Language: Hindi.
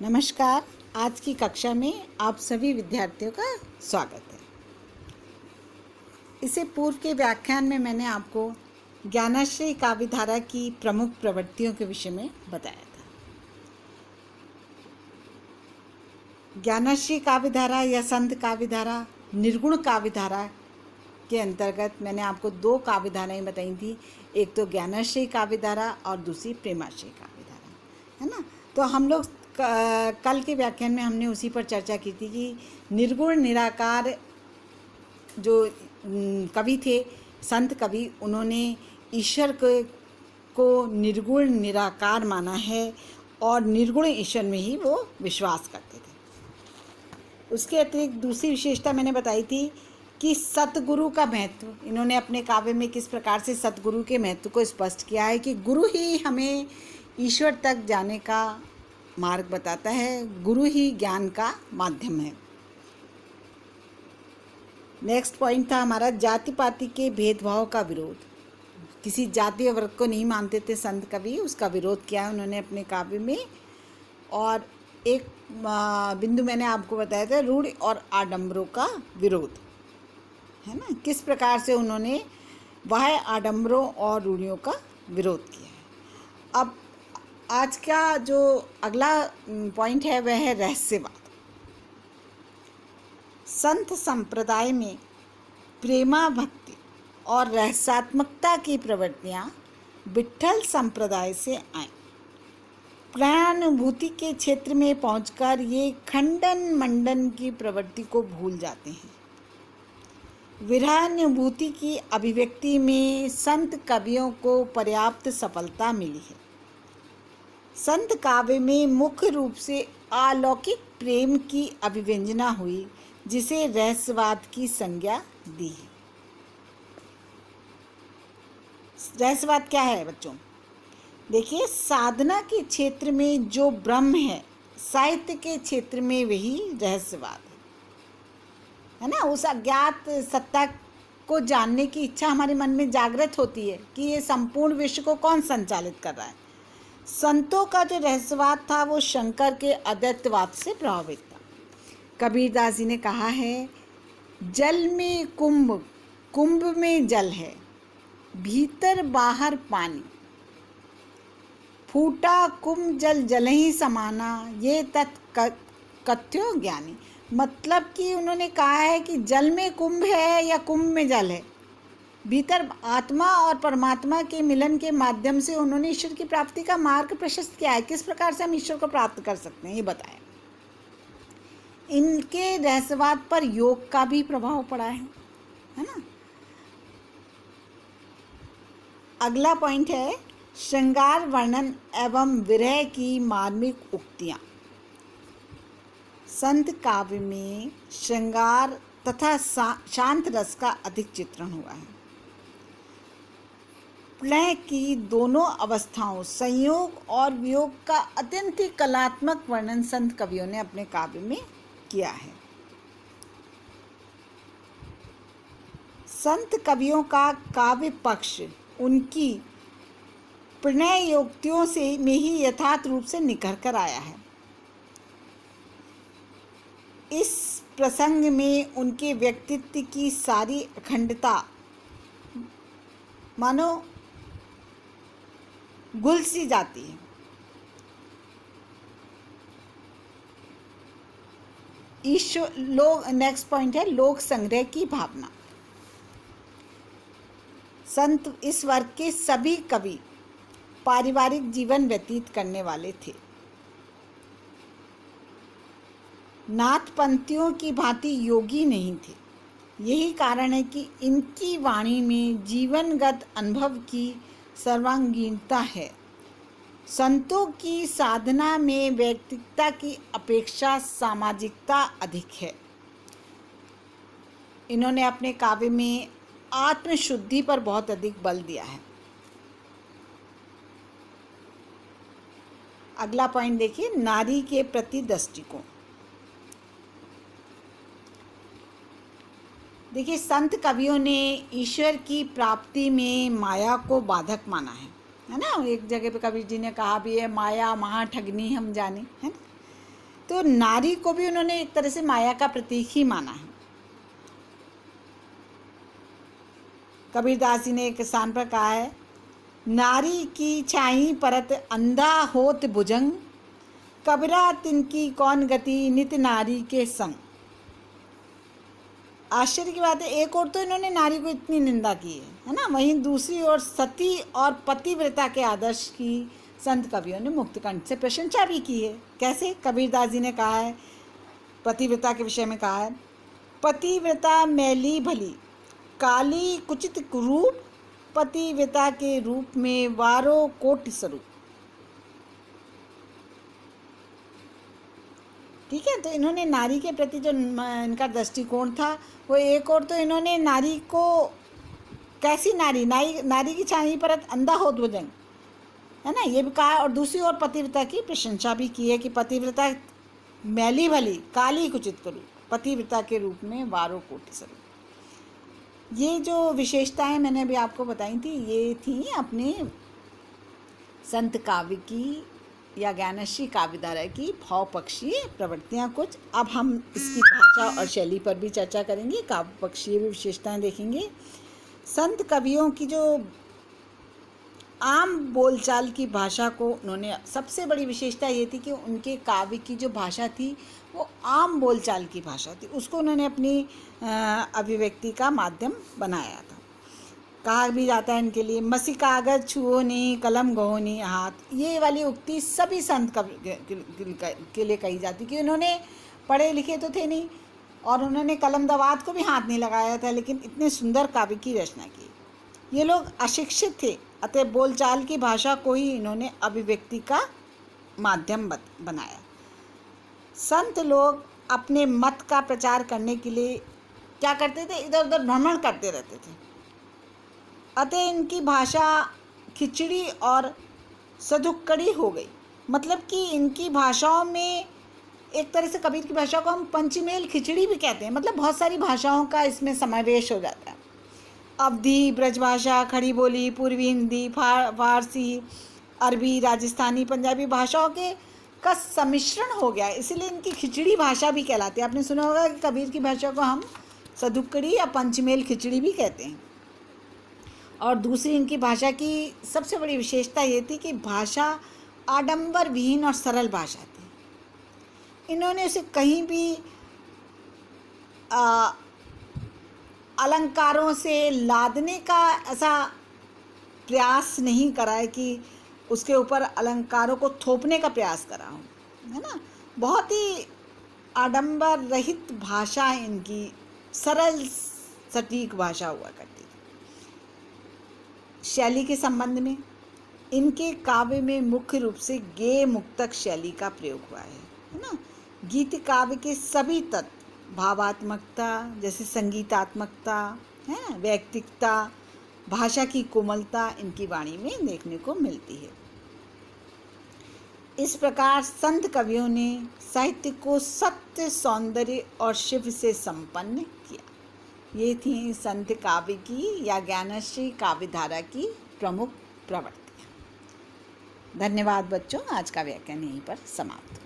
नमस्कार। आज की कक्षा में आप सभी विद्यार्थियों का स्वागत है। इससे पूर्व के व्याख्यान में मैंने आपको ज्ञानाश्रय काव्यधारा की प्रमुख प्रवृत्तियों के विषय में बताया था। ज्ञानाश्रय काव्यधारा या संत काव्यधारा निर्गुण काव्यधारा के अंतर्गत मैंने आपको दो काव्यधाराएं बताई थी। एक तो ज्ञानाश्रय काव्यधारा और दूसरी प्रेमाश्रय काव्यधारा, है ना। तो हम लोग कल के व्याख्यान में हमने उसी पर चर्चा की थी कि निर्गुण निराकार जो कवि थे, संत कवि, उन्होंने ईश्वर को निर्गुण निराकार माना है और निर्गुण ईश्वर में ही वो विश्वास करते थे। उसके अतिरिक्त दूसरी विशेषता मैंने बताई थी कि सतगुरु का महत्व, इन्होंने अपने काव्य में किस प्रकार से सतगुरु के महत्व को स्पष्ट किया है कि गुरु ही हमें ईश्वर तक जाने का मार्ग बताता है, गुरु ही ज्ञान का माध्यम है। नेक्स्ट पॉइंट था हमारा जाति पाति के भेदभाव का विरोध। किसी जातीय वर्ग को नहीं मानते थे संत कवि, उसका विरोध किया है उन्होंने अपने काव्य में। और एक बिंदु मैंने आपको बताया था रूढ़ और आडंबरों का विरोध, है ना। किस प्रकार से उन्होंने वह आडंबरों और रूढ़ियों का विरोध किया है। अब आज का जो अगला पॉइंट है वह है रहस्यवाद। संत संप्रदाय में प्रेमा भक्ति और रहस्यात्मकता की प्रवृत्तियां विट्ठल संप्रदाय से आईं। प्रणयानुभूति के क्षेत्र में पहुंचकर ये खंडन मंडन की प्रवृत्ति को भूल जाते हैं। विरहानुभूति की अभिव्यक्ति में संत कवियों को पर्याप्त सफलता मिली है। संत काव्य में मुख्य रूप से अलौकिक प्रेम की अभिव्यंजना हुई, जिसे रहस्यवाद की संज्ञा दी है। रहस्यवाद क्या है बच्चों? देखिए, साधना के क्षेत्र में जो ब्रह्म है, साहित्य के क्षेत्र में वही रहस्यवाद है ना। उस अज्ञात सत्ता को जानने की इच्छा हमारे मन में जागृत होती है कि ये संपूर्ण विश्व को कौन संचालित कर रहा है। संतों का जो रहस्यवाद था वो शंकर के अद्वैतवाद से प्रभावित था। कबीरदास जी ने कहा है, जल में कुंभ, कुंभ में जल है, भीतर बाहर पानी, फूटा कुंभ जल जल ही समाना, ये तत्कथ्यो ज्ञानी। मतलब कि उन्होंने कहा है कि जल में कुंभ है या कुंभ में जल है, भीतर आत्मा और परमात्मा के मिलन के माध्यम से उन्होंने ईश्वर की प्राप्ति का मार्ग प्रशस्त किया है। किस प्रकार से हम ईश्वर को प्राप्त कर सकते हैं ये बताया। इनके रहस्यवाद पर योग का भी प्रभाव पड़ा है ना। अगला पॉइंट है श्रृंगार वर्णन एवं विरह की मार्मिक उक्तियां। संत काव्य में श्रृंगार तथा शांत रस का अधिक चित्रण हुआ है। प्रणय की दोनों अवस्थाओं, संयोग और वियोग का अत्यंत ही कलात्मक वर्णन संत कवियों ने अपने काव्य में किया है। संत कवियों का काव्य पक्ष उनकी प्रणयोक्तियों से में ही यथार्थ रूप से निखर कर आया है। इस प्रसंग में उनके व्यक्तित्व की सारी अखंडता मानो घुल सी जाती है। नेक्स्ट पॉइंट है लोक संग्रह की भावना। संत इस वर्ग के सभी कवि पारिवारिक जीवन व्यतीत करने वाले थे। नाथ पंथियों की भांति योगी नहीं थे। यही कारण है कि इनकी वाणी में जीवनगत अनुभव की सर्वांगीणता है। संतों की साधना में व्यक्तिगता की अपेक्षा सामाजिकता अधिक है। इन्होंने अपने काव्य में आत्मशुद्धि पर बहुत अधिक बल दिया है। अगला पॉइंट देखिए, नारी के प्रति दृष्टिकोण। देखिए, संत कवियों ने ईश्वर की प्राप्ति में माया को बाधक माना है ना। एक जगह पे कबीर जी ने कहा भी है, माया महा ठगनी हम जाने, है ना। तो नारी को भी उन्होंने एक तरह से माया का प्रतीक ही माना है। कबीरदास जी ने एक स्थान पर कहा है, नारी की छाई परत अंधा होत भुजंग, कबरा तिनकी कौन गति नित नारी के संग। आश्चर्य की बात है, एक और तो इन्होंने नारी को इतनी निंदा की है ना, वहीं दूसरी ओर सती और पतिव्रता के आदर्श की संत कवियों ने मुक्त कंठ से प्रशंसा भी की है। कैसे? कबीरदास जी ने कहा है, पतिव्रता के विषय में कहा है, पतिव्रता मैली भली काली कुचित रूप, पतिव्रता के रूप में वारो कोटि स्वरूप। ठीक है, तो इन्होंने नारी के प्रति जो इनका दृष्टिकोण था वो एक और तो इन्होंने नारी को कैसी नारी की छाई परत अंधा हो भुजंग, है ना, ये भी कहा, और दूसरी ओर पतिव्रता की प्रशंसा भी की है कि पतिव्रता मैली भली काली कुचित करूँ, पतिव्रता के रूप में वारो कोटि स्वरूप। ये जो विशेषताएं मैंने अभी आपको बताई थी, ये थी अपने संत काव्य की या ज्ञानश्री काव्यधारा की भावपक्षीय प्रवृत्तियाँ कुछ। अब हम इसकी भाषा और शैली पर भी चर्चा करेंगे, काव्यपक्षीय भी विशेषताएं देखेंगे। संत कवियों की जो आम बोलचाल की भाषा को उन्होंने, सबसे बड़ी विशेषता ये थी कि उनके काव्य की जो भाषा थी वो आम बोलचाल की भाषा थी, उसको उन्होंने अपनी अभिव्यक्ति का माध्यम बनाया था। कहा भी जाता है इनके लिए, मसी कागज छुओ नी कलम गहो नी हाथ, ये वाली उक्ति सभी संत के लिए कही जाती कि उन्होंने पढ़े लिखे तो थे नहीं और उन्होंने कलम दवात को भी हाथ नहीं लगाया था, लेकिन इतने सुंदर काव्य की रचना की। ये लोग अशिक्षित थे, अतः बोलचाल की भाषा को ही इन्होंने अभिव्यक्ति का माध्यम बनाया। संत लोग अपने मत का प्रचार करने के लिए क्या करते थे, इधर उधर भ्रमण करते रहते थे, अतः इनकी भाषा खिचड़ी और सधुक्कड़ी हो गई। मतलब कि इनकी भाषाओं में एक तरह से कबीर की भाषा को हम पंचमेल खिचड़ी भी कहते हैं, मतलब बहुत सारी भाषाओं का इसमें समावेश हो जाता है। अवधी, ब्रजभाषा, खड़ी बोली, पूर्वी हिंदी, फारसी, अरबी, राजस्थानी, पंजाबी भाषाओं के का सम्मिश्रण हो गया, इसीलिए इनकी खिचड़ी भाषा भी कहलाती है। आपने सुना होगा कि कबीर की भाषा को हम सधुक्कड़ी या पंचमेल खिचड़ी भी कहते हैं। और दूसरी इनकी भाषा की सबसे बड़ी विशेषता ये थी कि भाषा आडंबर विहीन और सरल भाषा थी। इन्होंने उसे कहीं भी अलंकारों से लादने का ऐसा प्रयास नहीं करा है कि उसके ऊपर अलंकारों को थोपने का प्रयास करा हो, है ना। बहुत ही आडंबर रहित भाषा इनकी, सरल सटीक भाषा हुआ करती थी। शैली के संबंध में इनके काव्य में मुख्य रूप से गेय मुक्तक शैली का प्रयोग हुआ है ना। गीत काव्य के सभी तत्व, भावात्मकता जैसे संगीतात्मकता, है ना, वैयक्तिकता, भाषा की कोमलता इनकी वाणी में देखने को मिलती है। इस प्रकार संत कवियों ने साहित्य को सत्य, सौंदर्य और शिव से संपन्न किया। ये थी संत काव्य की या ज्ञानश्री काव्यधारा की प्रमुख प्रवृत्तियाँ। धन्यवाद बच्चों, आज का व्याख्यान यहीं पर समाप्त।